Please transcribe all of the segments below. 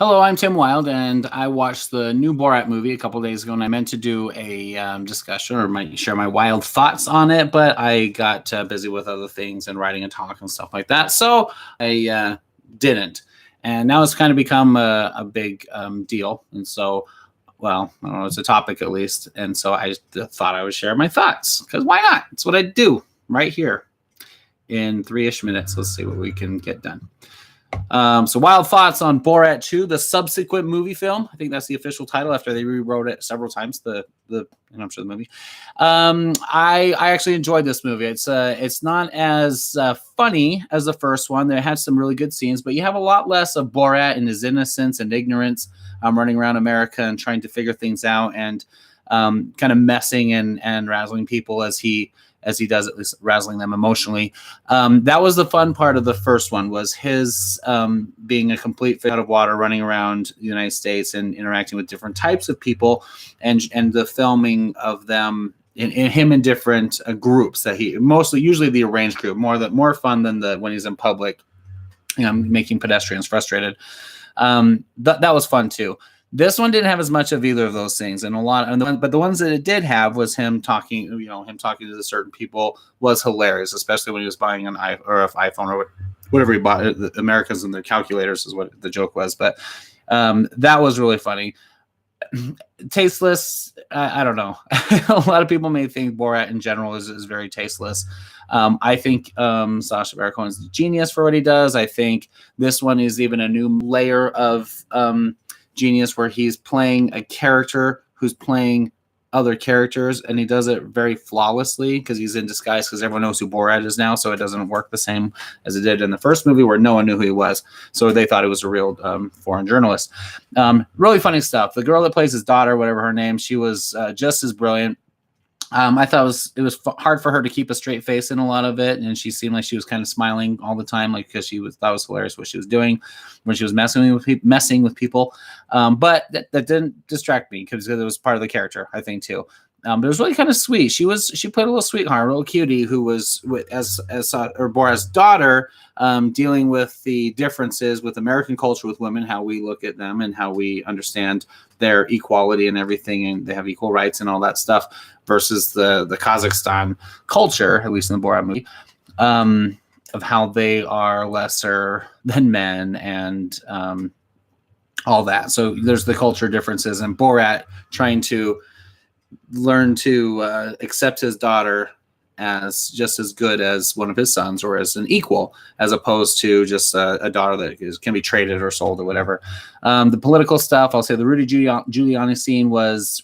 Hello, I'm Tim Wilde, and I watched the new Borat movie a couple days ago, and I meant to do a discussion or might share my wild thoughts on it, but I got busy with other things and writing a talk and stuff like that, so I didn't. And now it's kind of become a big deal, and so, well, I don't know, it's a topic at least, and so I thought I would share my thoughts, because why not? It's what I do right here in 3-ish minutes. Let's see what we can get done. So wild thoughts on Borat 2, the subsequent movie film. I think that's the official title after they rewrote it several times. The I'm sure the movie. I actually enjoyed this movie. It's not as funny as the first one. They had some really good scenes, but you have a lot less of Borat and his innocence and ignorance, running around America and trying to figure things out and kind of messing and razzling people as he does, at least razzling them emotionally. That was the fun part of the first one, was his being a complete fish out of water, running around the United States and interacting with different types of people, and the filming of them in him in different groups that he usually the arranged group, more fun than when he's in public, making pedestrians frustrated. That was fun too. This one didn't have as much of either of those things, and but the ones that it did have was him talking. Him talking to the certain people was hilarious, especially when he was buying an iPhone or whatever he bought. The Americans and their calculators is what the joke was, but that was really funny. Tasteless, I don't know. A lot of people may think Borat in general is very tasteless. I think Sacha Baron Cohen is a genius for what he does. I think this one is even a new layer of genius, where he's playing a character who's playing other characters, and he does it very flawlessly because he's in disguise, because everyone knows who Borat is now, so it doesn't work the same as it did in the first movie where no one knew who he was, so they thought it was a real foreign journalist. Really funny stuff. The girl that plays his daughter, whatever her name, she was just as brilliant. I thought it was hard for her to keep a straight face in a lot of it, and she seemed like she was kind of smiling all the time, like, because that was hilarious what she was doing when she was messing with people. But that didn't distract me, because it was part of the character, I think, too. But it was really kind of sweet. She played a little sweetheart, a little cutie, who was as Borat's daughter, dealing with the differences with American culture with women, how we look at them and how we understand their equality and everything, and they have equal rights and all that stuff, versus the Kazakhstan culture, at least in the Borat movie, of how they are lesser than men and all that. So there's the culture differences, and Borat trying to learn to accept his daughter as just as good as one of his sons, or as an equal, as opposed to just a daughter that can be traded or sold or whatever. The political stuff, I'll say the Rudy Giuliani scene was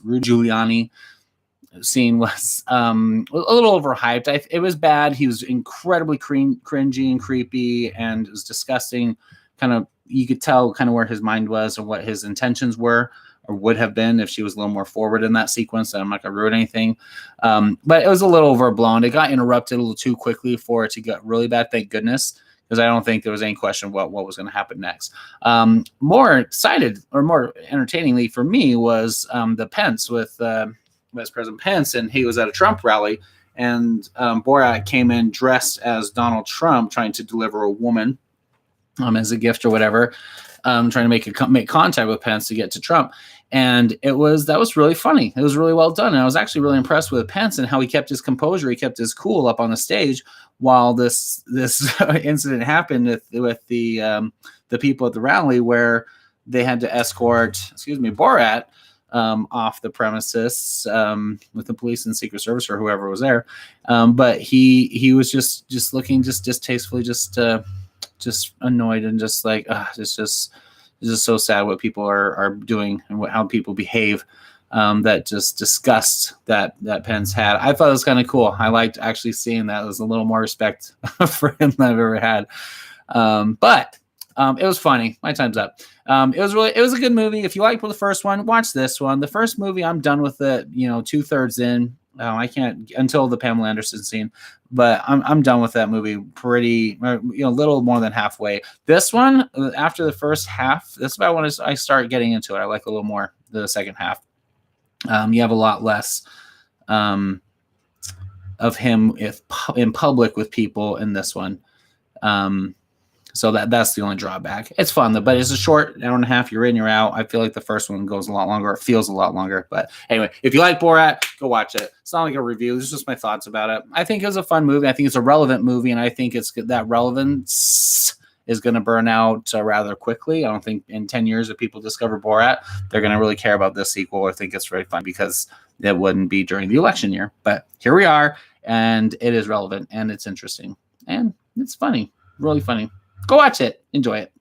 a little overhyped. It was bad. He was incredibly cringy and creepy, and it was disgusting. Kind of, you could tell kind of where his mind was and what his intentions were, or would have been, if she was a little more forward in that sequence. And I'm not going to ruin anything. But it was a little overblown. It got interrupted a little too quickly for it to get really bad, thank goodness, because I don't think there was any question what was going to happen next. More excited, or more entertainingly for me, was the Pence with Vice President Pence, and he was at a Trump rally, and Borat came in dressed as Donald Trump, trying to deliver a woman as a gift or whatever, trying to make contact with Pence to get to Trump. And that was really funny. It was really well done. And I was actually really impressed with Pence and how he kept his composure. He kept his cool up on the stage while this incident happened with the people at the rally, where they had to escort, Borat off the premises with the police and Secret Service or whoever was there. But he was just looking just distastefully, just annoyed, and just like, it's just so sad what people are doing and how people behave. That just disgust that Pence had. I thought it was kind of cool. I liked actually seeing that. There was a little more respect for him than I've ever had. But it was funny. My time's up. It was a good movie. If you liked the first one, watch this one. The first movie, I'm done with it, 2/3 in. I can't until the Pamela Anderson scene, but I'm done with that movie pretty, a little more than halfway. This one, after the first half, that's about when I start getting into it. I like a little more the second half. You have a lot less of him in public with people in this one. So that's the only drawback. It's fun though, but it's a short hour and a half. You're in, you're out. I feel like the first one goes a lot longer. It feels a lot longer. But anyway, if you like Borat, go watch it. It's not like a review. It's just my thoughts about it. I think it was a fun movie. I think it's a relevant movie, and I think it's that relevance is going to burn out rather quickly. I don't think in 10 years, if people discover Borat, they're going to really care about this sequel or think it's very fun, because it wouldn't be during the election year. But here we are, and it is relevant, and it's interesting, and it's funny, really funny. Go watch it. Enjoy it.